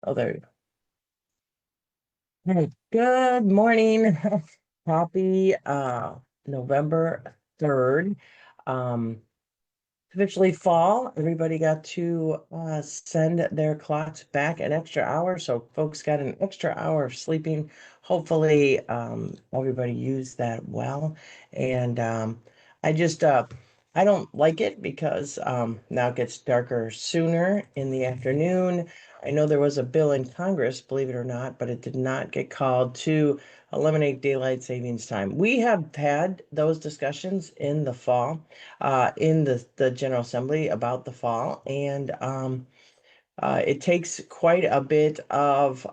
Oh, there you go. Hey, good morning. Happy November 3rd. Um, Officially fall. Everybody got to send their clocks back an extra hour, so folks got an extra hour of sleeping. Hopefully, everybody used that well. And I just I don't like it because now it gets darker sooner in the afternoon. I know there was a bill in Congress, believe it or not, but it did not get called to eliminate daylight savings time. We have had those discussions in the fall in the General Assembly about the fall, and it takes quite a bit of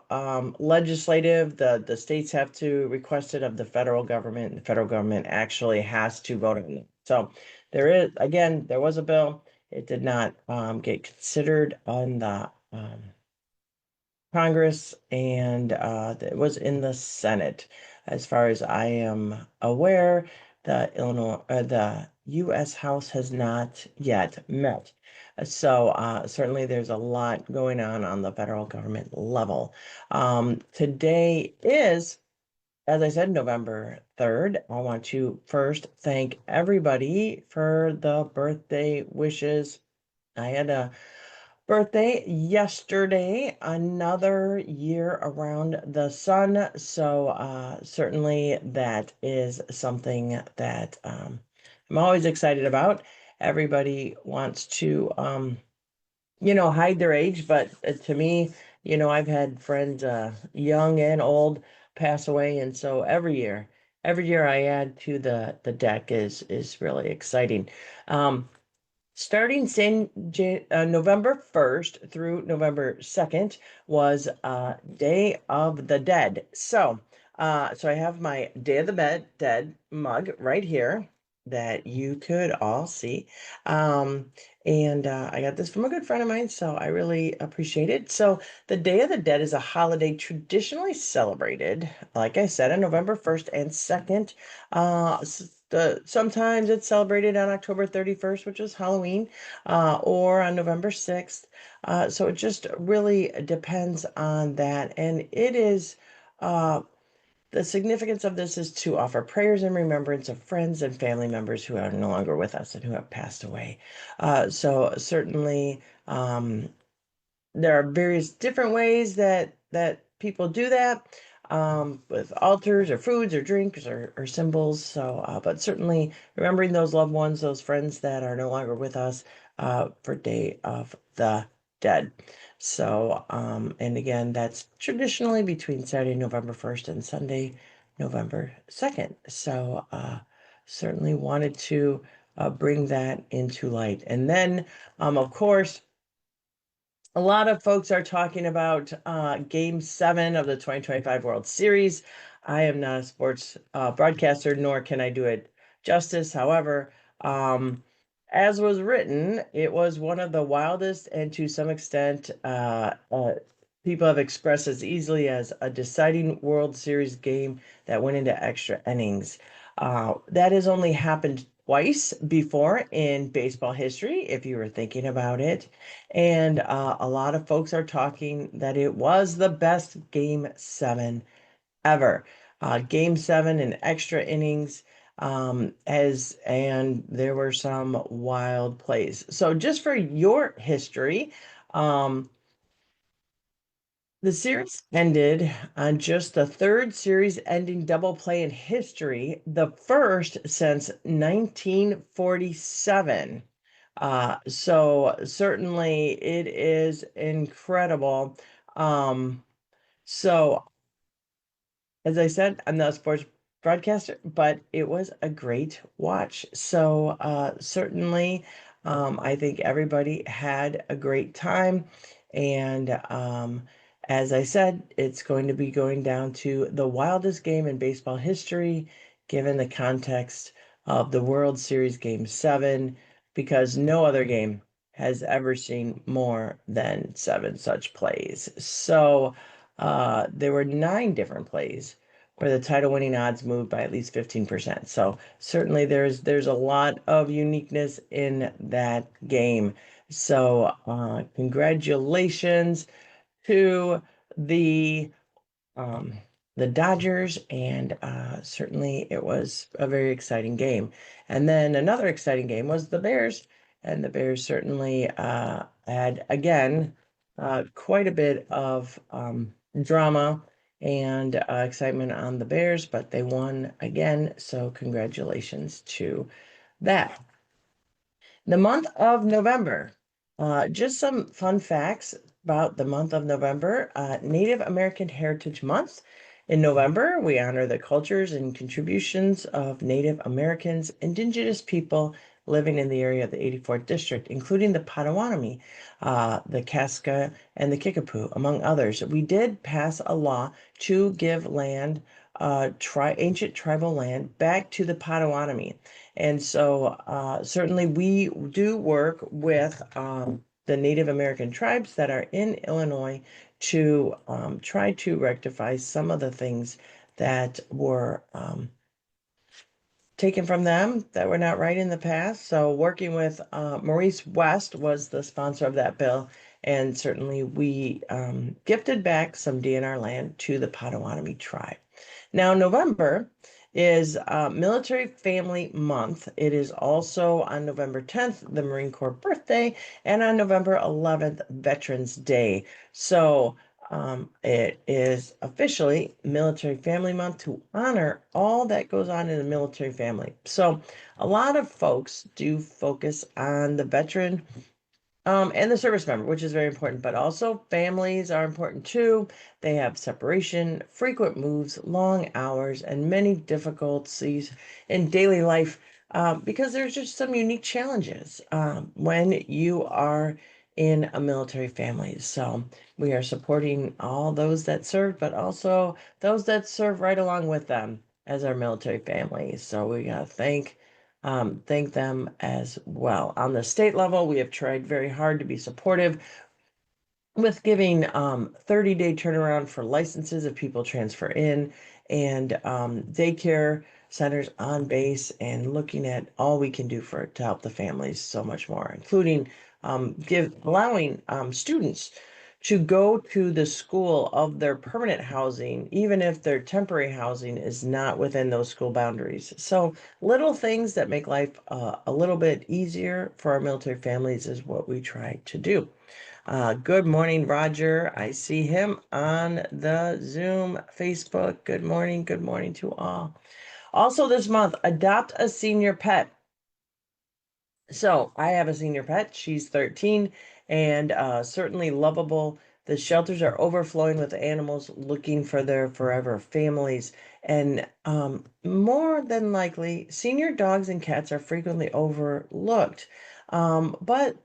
legislative. The states have to request it of the federal government. The federal government actually has to vote on it. So there is, again, there was a bill. It did not get considered on the Congress, and it was in the Senate. As far as I am aware, the U.S. House has not yet met. So certainly there's a lot going on the federal government level. Today is, as I said, November 3rd. I want to first thank everybody for the birthday wishes. I had a birthday yesterday, another year around the sun. So certainly that is something that I'm always excited about. Everybody wants to, hide their age, but to me, I've had friends, young and old, pass away, and so every year I add to the deck is really exciting. Um, Starting November 1st through November 2nd was Day of the Dead. So I have my Day of the Dead mug right here that you could all see. Um, and I got this from a good friend of mine, so I really appreciate it. So the Day of the Dead is a holiday traditionally celebrated, like I said, on November 1st and 2nd. Sometimes it's celebrated on October 31st, which is Halloween, or on November 6th. So it just really depends on that. And it is the significance of this is to offer prayers in remembrance of friends and family members who are no longer with us and who have passed away. So certainly, there are various different ways that people do that, with altars or foods or drinks or symbols. So, but certainly remembering those loved ones, those friends that are no longer with us, for Day of the Dead. So, and again, that's traditionally between Saturday, November 1st and Sunday, November 2nd. So, certainly wanted to bring that into light. And then, of course, a lot of folks are talking about Game 7 of the 2025 World Series. I am not a sports broadcaster, nor can I do it justice. However, as was written, it was one of the wildest and to some extent, people have expressed as easily as a deciding World Series game that went into extra innings. That has only happened twice before in baseball history, if you were thinking about it. And a lot of folks are talking that it was the best Game 7 ever. Game 7 in extra innings, and there were some wild plays. So just for your history, um, the series ended on just the third series ending double play in history, the first since 1947. So certainly it is incredible. Um, so as I said, I'm not a sports broadcaster, but it was a great watch. So certainly, I think everybody had a great time. And as I said, it's going to be going down to the wildest game in baseball history, given the context of the World Series Game 7, because no other game has ever seen more than seven such plays. So there were nine different plays where the title winning odds moved by at least 15%. So certainly there's a lot of uniqueness in that game. So congratulations to the um, the Dodgers, and certainly it was a very exciting game. And then another exciting game was the Bears, and the Bears certainly had again quite a bit of drama and excitement on the Bears, but they won again, so congratulations to that. The month of November. Just some fun facts about the month of November. Native American Heritage Month. In November, we honor the cultures and contributions of Native Americans, indigenous people living in the area of the 84th District, including the Potawatomi, the Casca, and the Kickapoo, among others. We did pass a law to give land, ancient tribal land, back to the Potawatomi. And so, certainly, we do work with the Native American tribes that are in Illinois to try to rectify some of the things that were taken from them that were not right in the past. So, working with Maurice West was the sponsor of that bill. And certainly, we gifted back some DNR land to the Potawatomi tribe. Now, November is Military Family Month. It is also on November 10th, the Marine Corps birthday, and on November 11th, Veterans Day. So it is officially Military Family Month to honor all that goes on in the military family. So a lot of folks do focus on the veteran and the service member, which is very important, but also families are important too. They have separation, frequent moves, long hours, and many difficulties in daily life because there's just some unique challenges when you are in a military family. So we are supporting all those that serve, but also those that serve right along with them as our military families. So we got to thank them as well. On the state level, we have tried very hard to be supportive with giving 30-day turnaround for licenses if people transfer in, and daycare centers on base, and looking at all we can do to help the families so much more, including allowing students to go to the school of their permanent housing, even if their temporary housing is not within those school boundaries. So little things that make life a little bit easier for our military families is what we try to do. Good morning, Roger. I see him on the Zoom, Facebook. Good morning to all. Also this month, adopt a senior pet. So I have a senior pet. She's 13 and certainly lovable. The shelters are overflowing with animals looking for their forever families. And more than likely, senior dogs and cats are frequently overlooked. But,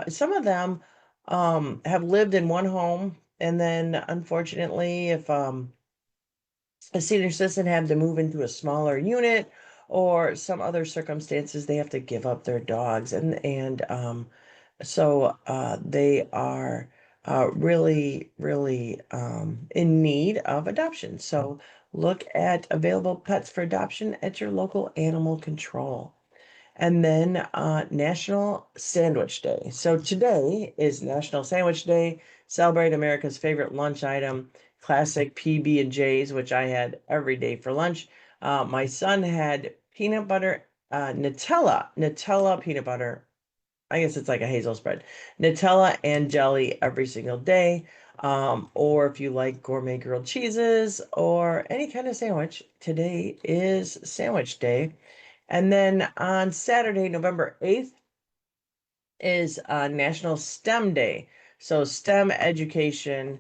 some of them have lived in one home. And then, unfortunately, if a senior citizen had to move into a smaller unit or some other circumstances, they have to give up their dogs. So they are really in need of adoption. So look at available pets for adoption at your local animal control. And then National Sandwich Day. So today is National Sandwich Day. Celebrate America's favorite lunch item, classic PB&Js, which I had every day for lunch. My son had peanut butter, Nutella peanut butter. I guess it's like a hazel spread, Nutella and jelly every single day. Or if you like gourmet grilled cheeses or any kind of sandwich, today is Sandwich Day. And then on Saturday, November 8th, is National STEM Day. So STEM education,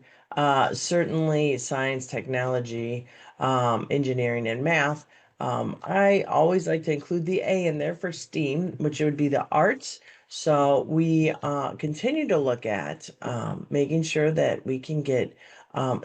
certainly science, technology, engineering, and math. I always like to include the A in there for STEAM, which would be the arts. So we continue to look at making sure that we can get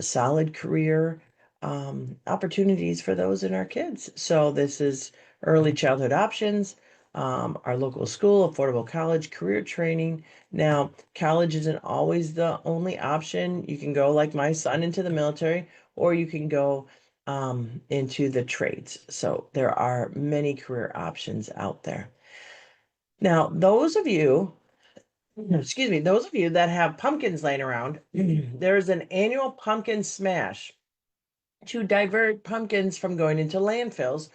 solid career opportunities for those in our kids. So this is early childhood options, our local school, affordable college, career training. Now, college isn't always the only option. You can go, like my son, into the military, or you can go into the trades. So there are many career options out there. Now, those of you excuse me, those of you that have pumpkins laying around, there's an annual pumpkin smash to divert pumpkins from going into landfills.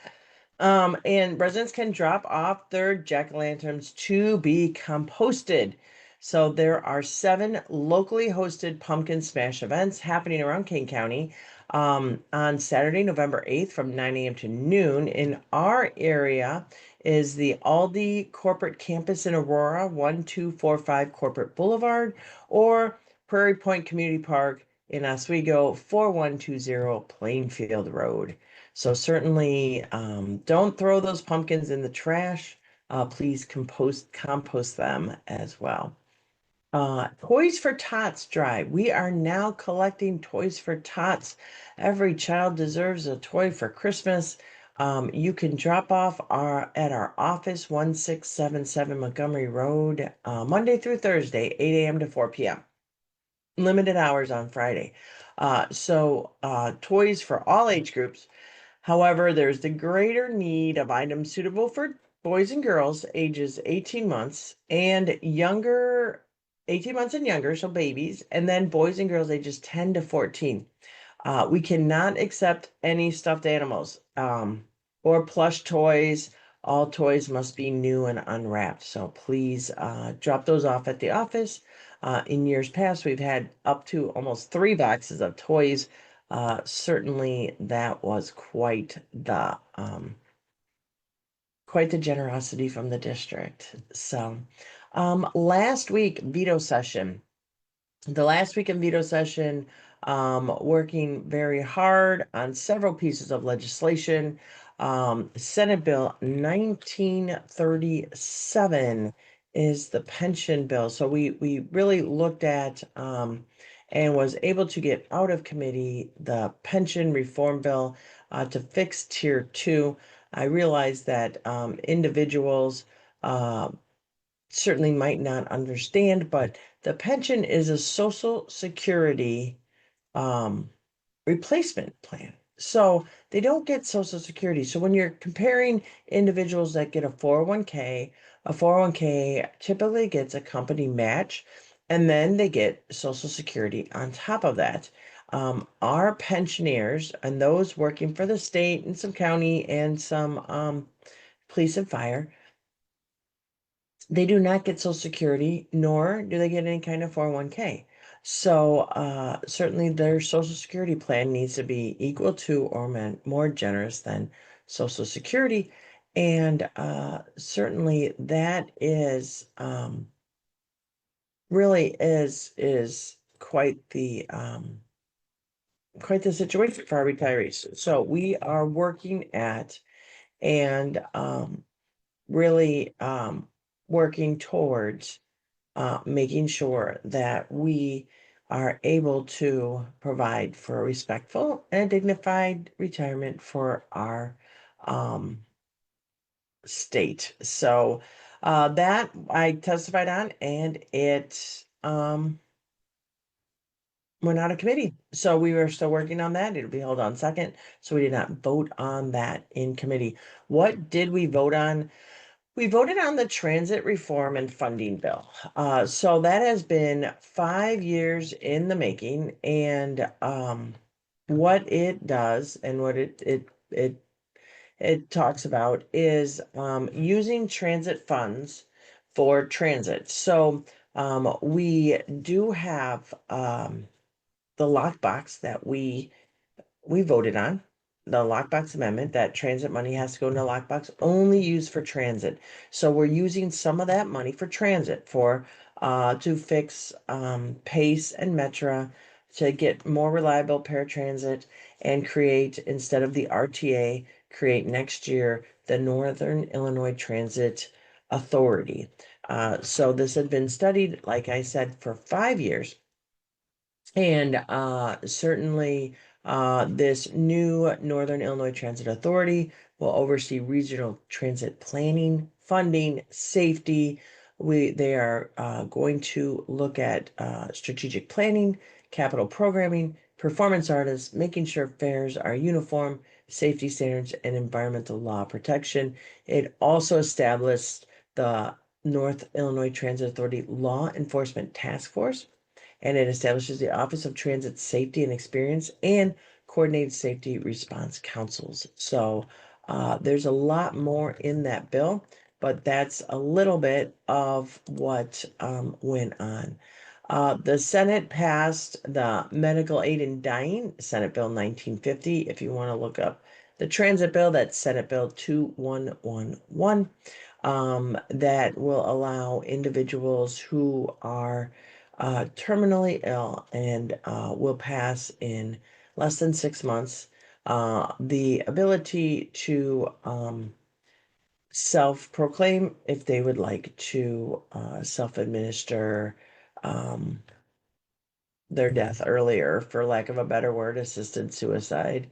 And residents can drop off their jack-o'-lanterns to be composted. So there are 7 locally hosted pumpkin smash events happening around King County on Saturday, November 8th from 9 a.m. to noon. In our area is the Aldi Corporate Campus in Aurora, 1245 Corporate Boulevard, or Prairie Point Community Park in Oswego, 4120 Plainfield Road. So certainly don't throw those pumpkins in the trash. Please compost them as well. Toys for Tots drive. We are now collecting Toys for Tots. Every child deserves a toy for Christmas. You can drop off at our office, 1677 Montgomery Road, Monday through Thursday, 8 a.m. to 4 p.m. Limited hours on Friday. Toys for all age groups. However, there's the greater need of items suitable for boys and girls ages 18 months and younger, 18 months and younger, so babies, and then boys and girls ages 10 to 14. We cannot accept any stuffed animals or plush toys. All toys must be new and unwrapped. So please drop those off at the office. In years past, we've had up to almost 3 boxes of toys. Certainly, that was quite the generosity from the district. So, last week veto session. The last week in veto session, working very hard on several pieces of legislation. Senate Bill 1937 is the pension bill. So we really looked at and was able to get out of committee the pension reform bill to fix tier 2. I realized that individuals certainly might not understand, but the pension is a Social Security um, replacement plan. So they don't get Social Security. So when you're comparing individuals that get a 401k typically gets a company match, and then they get Social Security on top of that. Our pensioners and those working for the state and some county and some police and fire, they do not get Social Security, nor do they get any kind of 401k. So certainly their Social Security plan needs to be equal to or more generous than Social Security. And certainly that is really is quite the situation for our retirees. So we are working at and really working towards making sure that we are able to provide for a respectful and dignified retirement for our um, state. So that I testified on, and it went out of committee. So we were still working on that. It'll be held on second. So we did not vote on that in committee. What did we vote on? We voted on the transit reform and funding bill. So that has been 5 years in the making, and what it does and what it talks about is using transit funds for transit. So we do have the lockbox that we voted on, the lockbox amendment, that transit money has to go in the lockbox, only used for transit. So we're using some of that money for transit to fix Pace and Metra to get more reliable paratransit and create, instead of the RTA, create next year the Northern Illinois Transit Authority. So this had been studied, like I said, for 5 years. And certainly, this new Northern Illinois Transit Authority will oversee regional transit planning, funding, safety. They are going to look at strategic planning, capital programming, performance artists, making sure fares are uniform, safety standards, and environmental law protection. It also established the North Illinois Transit Authority Law Enforcement Task Force, and it establishes the Office of Transit Safety and Experience and Coordinated Safety Response Councils. So there's a lot more in that bill, but that's a little bit of what went on. The Senate passed the Medical Aid in Dying, Senate Bill 1950. If you want to look up the transit bill, that's Senate Bill 2111, that will allow individuals who are terminally ill and will pass in less than 6 months the ability to self-proclaim if they would like to self-administer um, their death earlier, for lack of a better word, assisted suicide.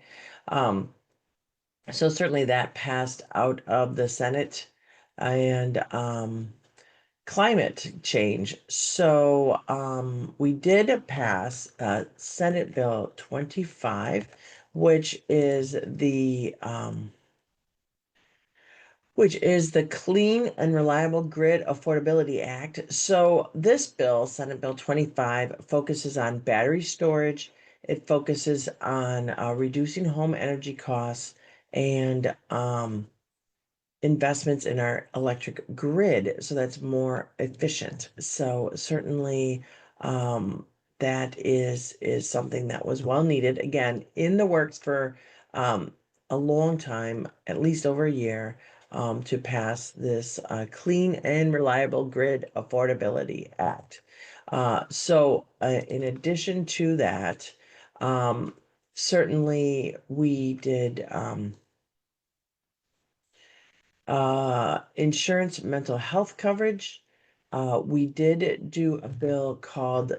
Um, so certainly that passed out of the Senate, and climate change. So we did pass Senate Bill 25, which is the Clean and Reliable Grid Affordability Act. So this bill, Senate Bill 25, focuses on battery storage. It focuses on reducing home energy costs and investments in our electric grid so that's more efficient. So certainly that is something that was well needed. Again, in the works for um, a long time, at least over a year, to pass this Clean and Reliable Grid Affordability Act. In addition to that, um, certainly we did insurance mental health coverage. We did do a bill called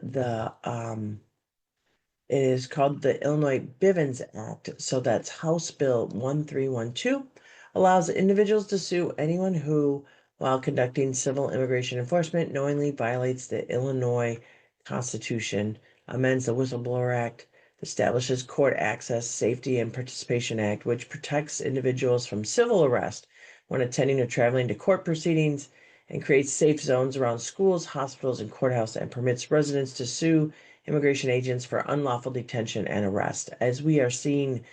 it is called the Illinois Bivens Act. So that's House Bill 1312, allows individuals to sue anyone who, while conducting civil immigration enforcement, knowingly violates the Illinois Constitution, amends the Whistleblower Act, establishes Court Access, Safety, and Participation Act, which protects individuals from civil arrest when attending or traveling to court proceedings, and creates safe zones around schools, hospitals, and courthouse, and permits residents to sue immigration agents for unlawful detention and arrest, as we are seeing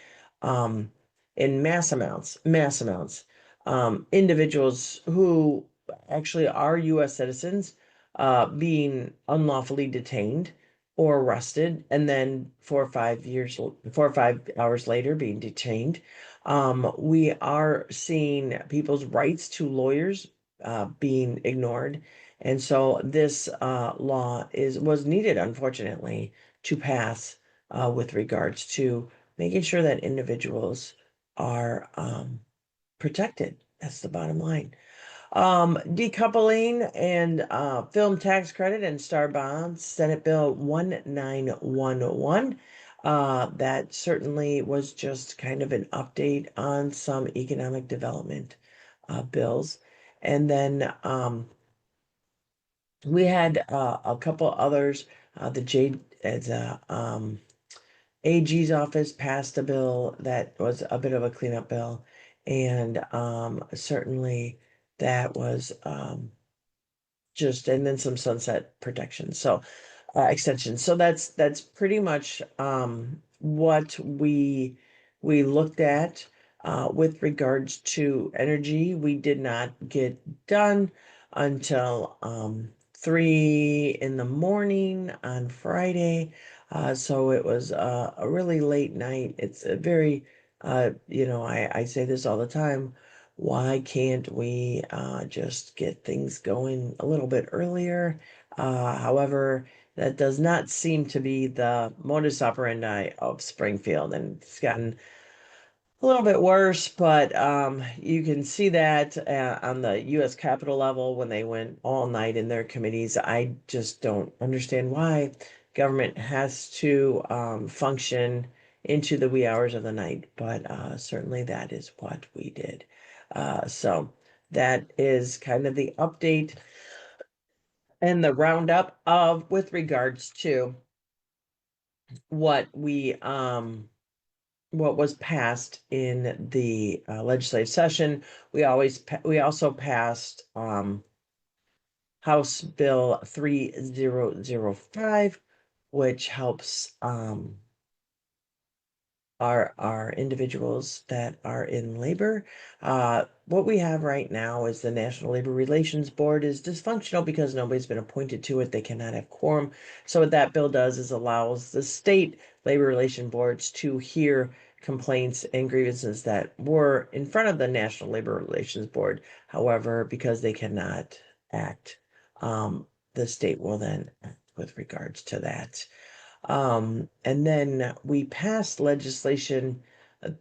um, in mass amounts, individuals who actually are U.S. citizens being unlawfully detained or arrested, and then 4 or 5 hours later being detained. We are seeing people's rights to lawyers being ignored. And so this law was needed, unfortunately, to pass with regards to making sure that individuals are protected. That's the bottom line. Decoupling and film tax credit and star bonds, Senate Bill 1911. That certainly was just kind of an update on some economic development bills. And then we had a couple others. The AG's office passed a bill that was a bit of a cleanup bill, and certainly that was and then some sunset protection. So extension. So that's pretty much what we looked at with regards to energy. We did not get done until 3 in the morning on Friday. So it was a really late night. It's a very I say this all the time. Why can't we just get things going a little bit earlier? However, that does not seem to be the modus operandi of Springfield, and it's gotten a little bit worse, but you can see that on the U.S. Capitol level when they went all night in their committees. I just don't understand why government has to function into the wee hours of the night, but certainly that is what we did. So that is kind of the update and the roundup of with regards to what we what was passed in the legislative session. We also passed House Bill 3005, which helps are individuals that are in labor. What we have right now is the National Labor Relations Board is dysfunctional because nobody's been appointed to it. They cannot have quorum. So what that bill does is allows the state labor relation boards to hear complaints and grievances that were in front of the National Labor Relations Board. However, because they cannot act, the state will then act with regards to that. And then we passed legislation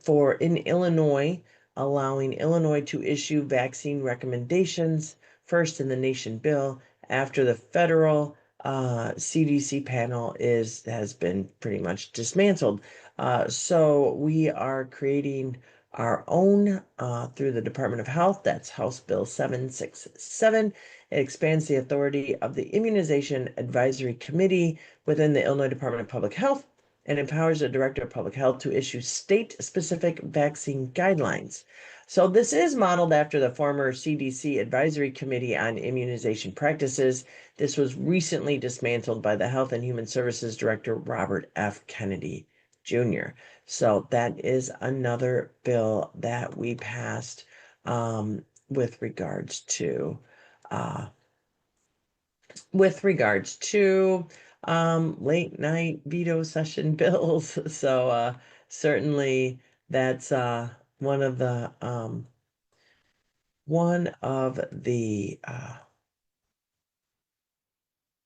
for in Illinois, allowing Illinois to issue vaccine recommendations first in the nation bill after the federal CDC panel has been pretty much dismantled. So we are creating our own through the Department of Health. That's House Bill 767. It expands the authority of the Immunization Advisory Committee within the Illinois Department of Public Health and empowers the Director of Public Health to issue state-specific vaccine guidelines. So this is modeled after the former CDC Advisory Committee on Immunization Practices. This was recently dismantled by the Health and Human Services Director Robert F. Kennedy Jr. So that is another bill that we passed with regards to uh, late night veto session bills. So certainly that's one of the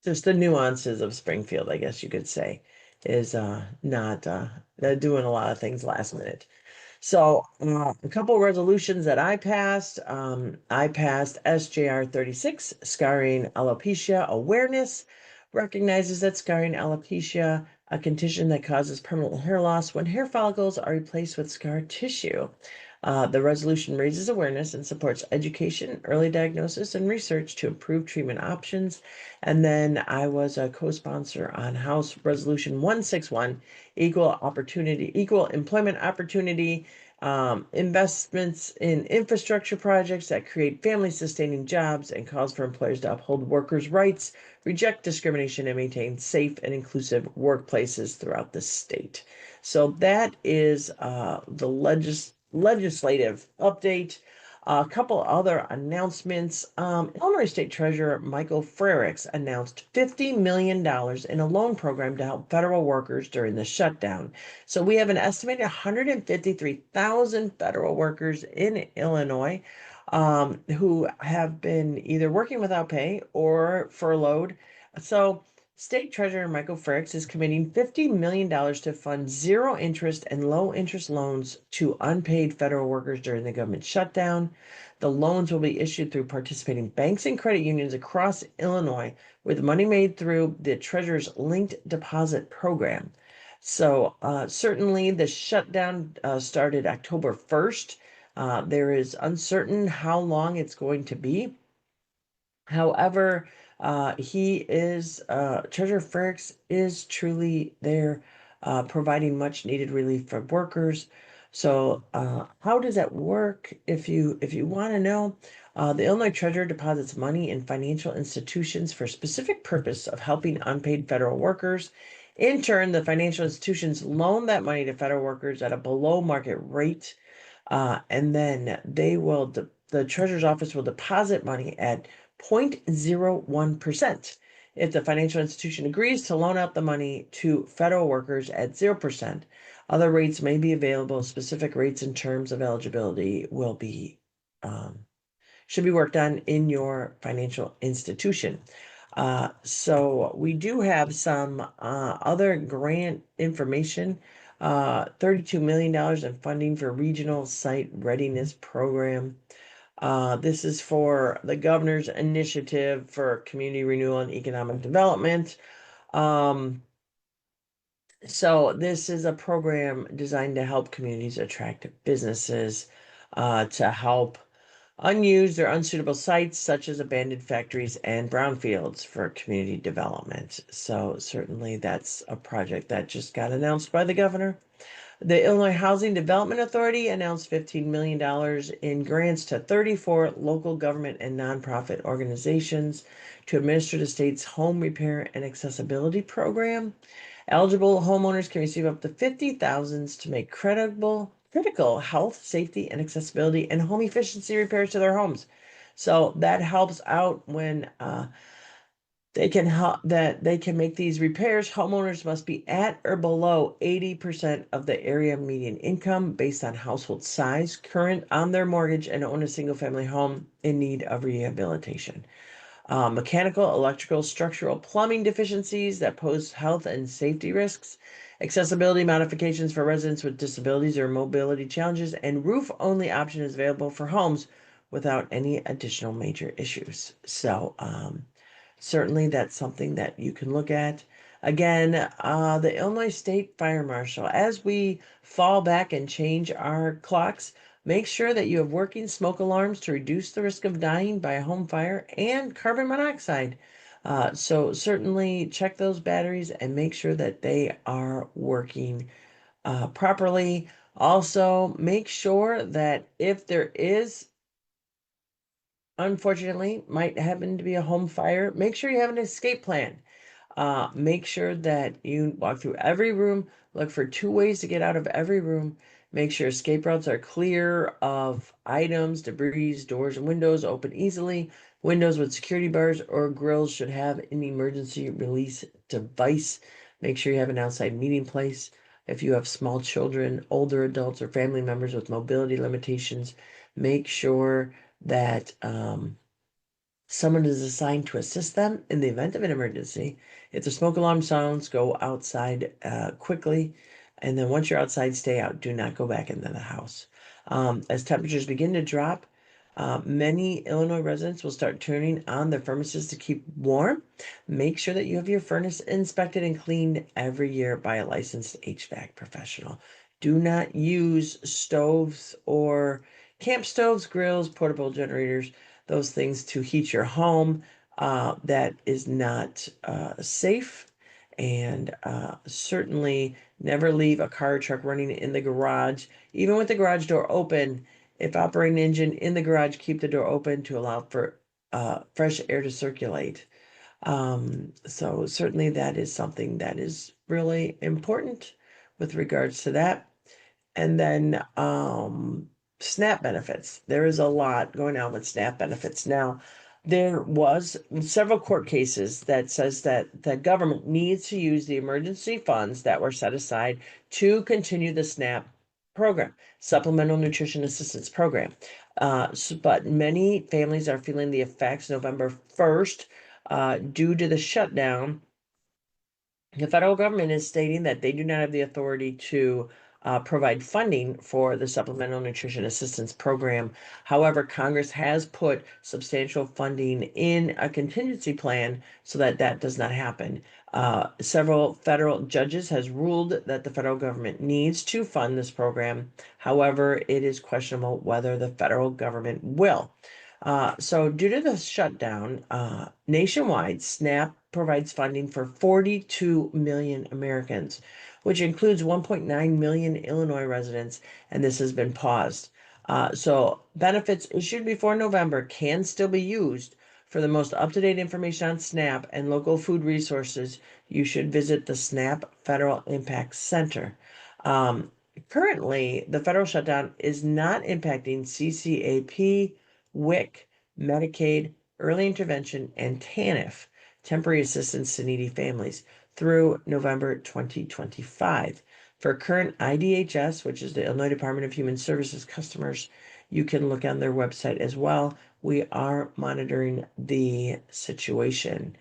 just the nuances of Springfield, I guess you could say, is not they're doing a lot of things last minute. So, a couple resolutions that I passed SJR 36, scarring alopecia awareness, recognizes that scarring alopecia, a condition that causes permanent hair loss when hair follicles are replaced with scar tissue. The resolution raises awareness and supports education, early diagnosis, and research to improve treatment options. And then I was a co-sponsor on House Resolution 161, equal employment opportunity, investments in infrastructure projects that create family-sustaining jobs, and calls for employers to uphold workers' rights, reject discrimination, and maintain safe and inclusive workplaces throughout the state. So that is the legislative update. A couple other announcements. Illinois State Treasurer Michael Frerichs announced $50 million in a loan program to help federal workers during the shutdown. So we have an estimated 153,000 federal workers in Illinois who have been either working without pay or furloughed. So State Treasurer Michael Frerichs is committing $50 million to fund zero interest and low interest loans to unpaid federal workers during the government shutdown. The loans will be issued through participating banks and credit unions across Illinois with money made through the Treasurer's linked deposit program. So certainly the shutdown started October 1st. There is uncertain how long it's going to be. However, Treasurer Frerichs is truly there providing much needed relief for workers. So how does that work? If you want to know, the Illinois Treasurer deposits money in financial institutions for a specific purpose of helping unpaid federal workers. In turn, the financial institutions loan that money to federal workers at a below market rate, and then the Treasurer's office will deposit money at 0.01%. If the financial institution agrees to loan out the money to federal workers at 0%, other rates may be available. Specific rates and terms of eligibility should be worked on in your financial institution. So we do have some other grant information. $32 million in funding for regional site readiness program. This is for the governor's initiative for community renewal and economic development. So this is a program designed to help communities attract businesses, to help unused or unsuitable sites such as abandoned factories and brownfields for community development. So certainly that's a project that just got announced by the governor. The Illinois Housing Development Authority announced $15 million in grants to 34 local government and nonprofit organizations to administer the state's home repair and accessibility program. Eligible homeowners can receive up to $50,000 to make critical health, safety, and accessibility and home efficiency repairs to their homes. So that helps out when they can make these repairs. Homeowners must be at or below 80% of the area median income based on household size, current on their mortgage, and own a single family home in need of rehabilitation. Mechanical, electrical, structural, plumbing deficiencies that pose health and safety risks, accessibility modifications for residents with disabilities or mobility challenges, and roof-only option is available for homes without any additional major issues. So, certainly that's something that you can look at. Again, the Illinois State Fire Marshal, as we fall back and change our clocks, make sure that you have working smoke alarms to reduce the risk of dying by a home fire and carbon monoxide. So certainly check those batteries and make sure that they are working properly. Also, make sure that if there is, unfortunately, might happen to be a home fire, make sure you have an escape plan. Make sure that you walk through every room, look for two ways to get out of every room. Make sure escape routes are clear of items, debris, doors, and windows open easily. Windows with security bars or grills should have an emergency release device. Make sure you have an outside meeting place. If you have small children, older adults, or family members with mobility limitations, make sure that someone is assigned to assist them in the event of an emergency. If the smoke alarm sounds, go outside quickly. And then once you're outside, stay out. Do not go back into the house. As temperatures begin to drop, many Illinois residents will start turning on their furnaces to keep warm. Make sure that you have your furnace inspected and cleaned every year by a licensed HVAC professional. Do not use stoves or camp stoves, grills, portable generators, those things to heat your home. That is not safe. And certainly never leave a car or truck running in the garage, even with the garage door open. If operating an engine in the garage, keep the door open to allow for fresh air to circulate. So certainly that is something that is really important with regards to that. And then SNAP benefits. There is a lot going on with SNAP benefits. Now, there was several court cases that says that the government needs to use the emergency funds that were set aside to continue the SNAP program, Supplemental Nutrition Assistance Program. But many families are feeling the effects November 1st due to the shutdown. The federal government is stating that they do not have the authority to provide funding for the Supplemental Nutrition Assistance Program. However, Congress has put substantial funding in a contingency plan so that that does not happen. Several federal judges has ruled that the federal government needs to fund this program. However, it is questionable whether the federal government will. So due to the shutdown, nationwide, SNAP provides funding for 42 million Americans, which includes 1.9 million Illinois residents, and this has been paused. So benefits issued before November can still be used. For the most up-to-date information on SNAP and local food resources, you should visit the SNAP Federal Impact Center. Currently, the federal shutdown is not impacting CCAP, WIC, Medicaid, early intervention, and TANF, temporary assistance to needy families, through November 2025. For current IDHS, which is the Illinois Department of Human Services customers, you can look on their website as well. We are monitoring the situation.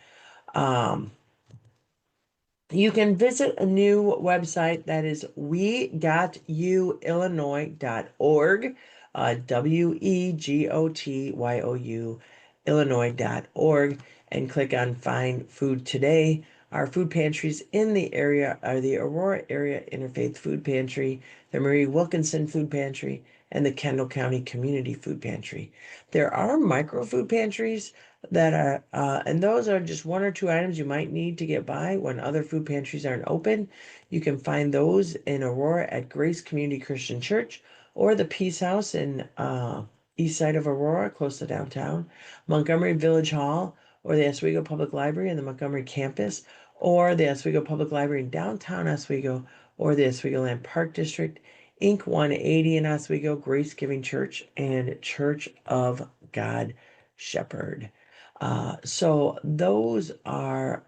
You can visit a new website that is wegotyoillinois.org, WEGOTYOU, Illinois.org, and click on Find Food Today. Our food pantries in the area are the Aurora Area Interfaith Food Pantry, the Marie Wilkinson Food Pantry, and the Kendall County Community Food Pantry. There are micro food pantries that are, and those are just one or two items you might need to get by when other food pantries aren't open. You can find those in Aurora at Grace Community Christian Church or the Peace House in east side of Aurora, close to downtown, Montgomery Village Hall, or the Oswego Public Library in the Montgomery campus, or the Oswego Public Library in downtown Oswego, or the Oswego Land Park District, Inc. 180 in Oswego, Grace Giving Church, and Church of God Shepherd. So those are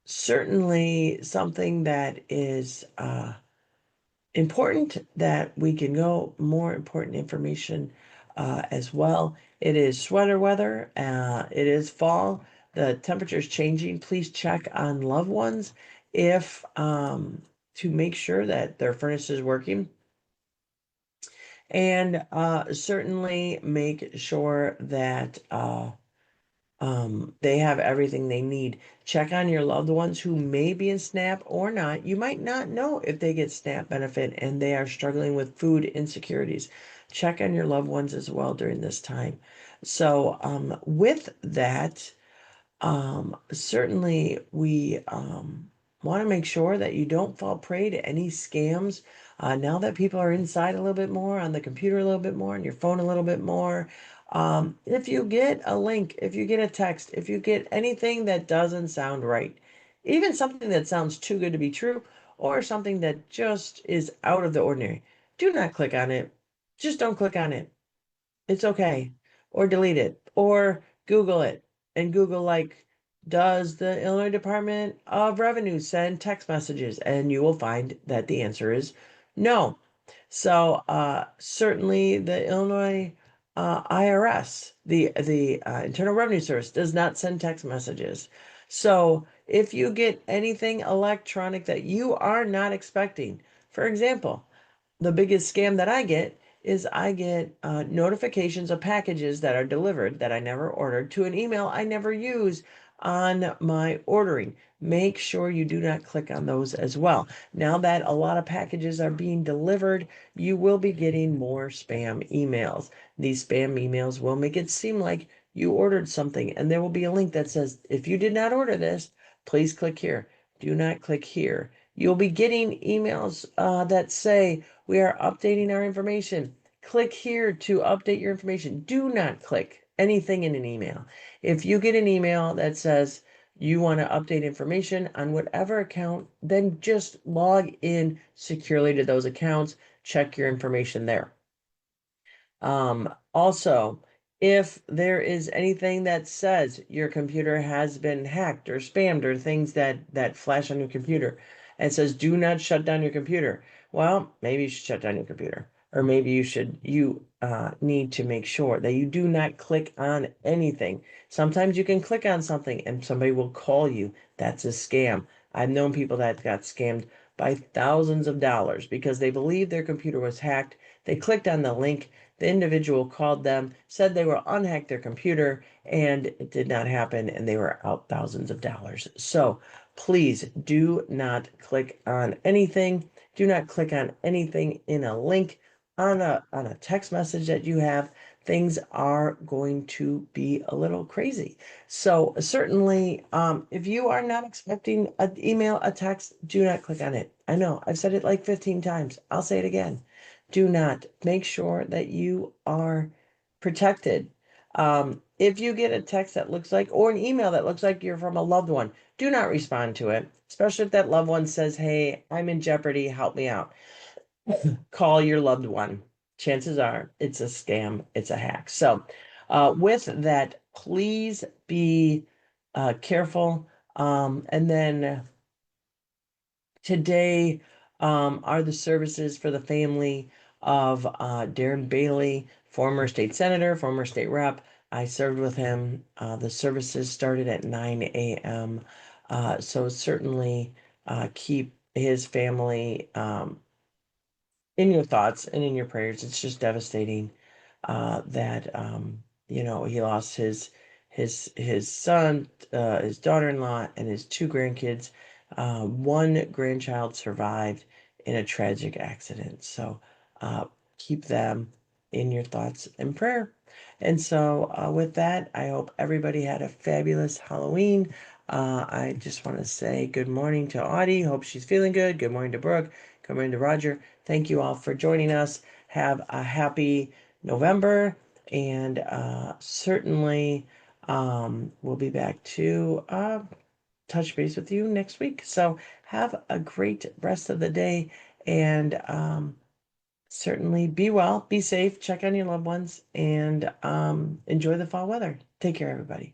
certainly something that is important that we can go more important information as well. It is sweater weather. It is fall. The temperature is changing. Please check on loved ones if to make sure that their furnace is working. And certainly make sure that they have everything they need. Check on your loved ones who may be in SNAP or not. You might not know if they get SNAP benefit and they are struggling with food insecurities. Check on your loved ones as well during this time. So, with that, certainly, we want to make sure that you don't fall prey to any scams. Now that people are inside a little bit more, on the computer a little bit more, on your phone a little bit more, if you get a link, if you get a text, if you get anything that doesn't sound right, even something that sounds too good to be true, or something that just is out of the ordinary, do not click on it. Just don't click on it. It's okay. Or delete it. Or Google it. And Google, like, does the Illinois Department of Revenue send text messages? And you will find that the answer is no. So certainly the Illinois IRS, the Internal Revenue Service, does not send text messages. So if you get anything electronic that you are not expecting, for example, the biggest scam that I get is I get notifications of packages that are delivered that I never ordered to an email I never use on my ordering. Make sure you do not click on those as well. Now that a lot of packages are being delivered, you will be getting more spam emails. These spam emails will make it seem like you ordered something, and there will be a link that says, if you did not order this, please click here. Do not click here. You'll be getting emails that say, we are updating our information. Click here to update your information. Do not click anything in an email. If you get an email that says you want to update information on whatever account, then just log in securely to those accounts. Check your information there. Also, if there is anything that says your computer has been hacked or spammed or things that flash on your computer and says do not shut down your computer, well, maybe you should shut down your computer. Or maybe you need to make sure that you do not click on anything. Sometimes you can click on something and somebody will call you. That's a scam. I've known people that got scammed by thousands of dollars because they believed their computer was hacked. They clicked on the link. The individual called them, said they were unhacked their computer, and it did not happen, and they were out thousands of dollars. So please do not click on anything. Do not click on anything in a link on a text message that you have. Things are going to be a little crazy. So certainly, if you are not expecting an email, a text, do not click on it. I know I've said it like 15 times. I'll say it again. Do not. Make sure that you are protected. If you get a text that looks like, or an email that looks like you're from a loved one, do not respond to it, especially if that loved one says, hey, I'm in jeopardy, help me out. Call your loved one. Chances are it's a scam, it's a hack. So, with that, please be careful. And then today are the services for the family of Darren Bailey, former state senator, former state rep. I served with him. The services started at 9 a.m. So certainly keep his family in your thoughts and in your prayers. It's just devastating that he lost his son, his daughter-in-law, and his two grandkids. One grandchild survived in a tragic accident. So uh, keep them in your thoughts and prayer. And so with that, I hope everybody had a fabulous Halloween. I just want to say good morning to Audie. Hope she's feeling good. Good morning to Brooke. Good morning to Roger. Thank you all for joining us. Have a happy November, and certainly we'll be back to touch base with you next week. So have a great rest of the day, and certainly be well, be safe, check on your loved ones, and enjoy the fall weather. Take care, everybody.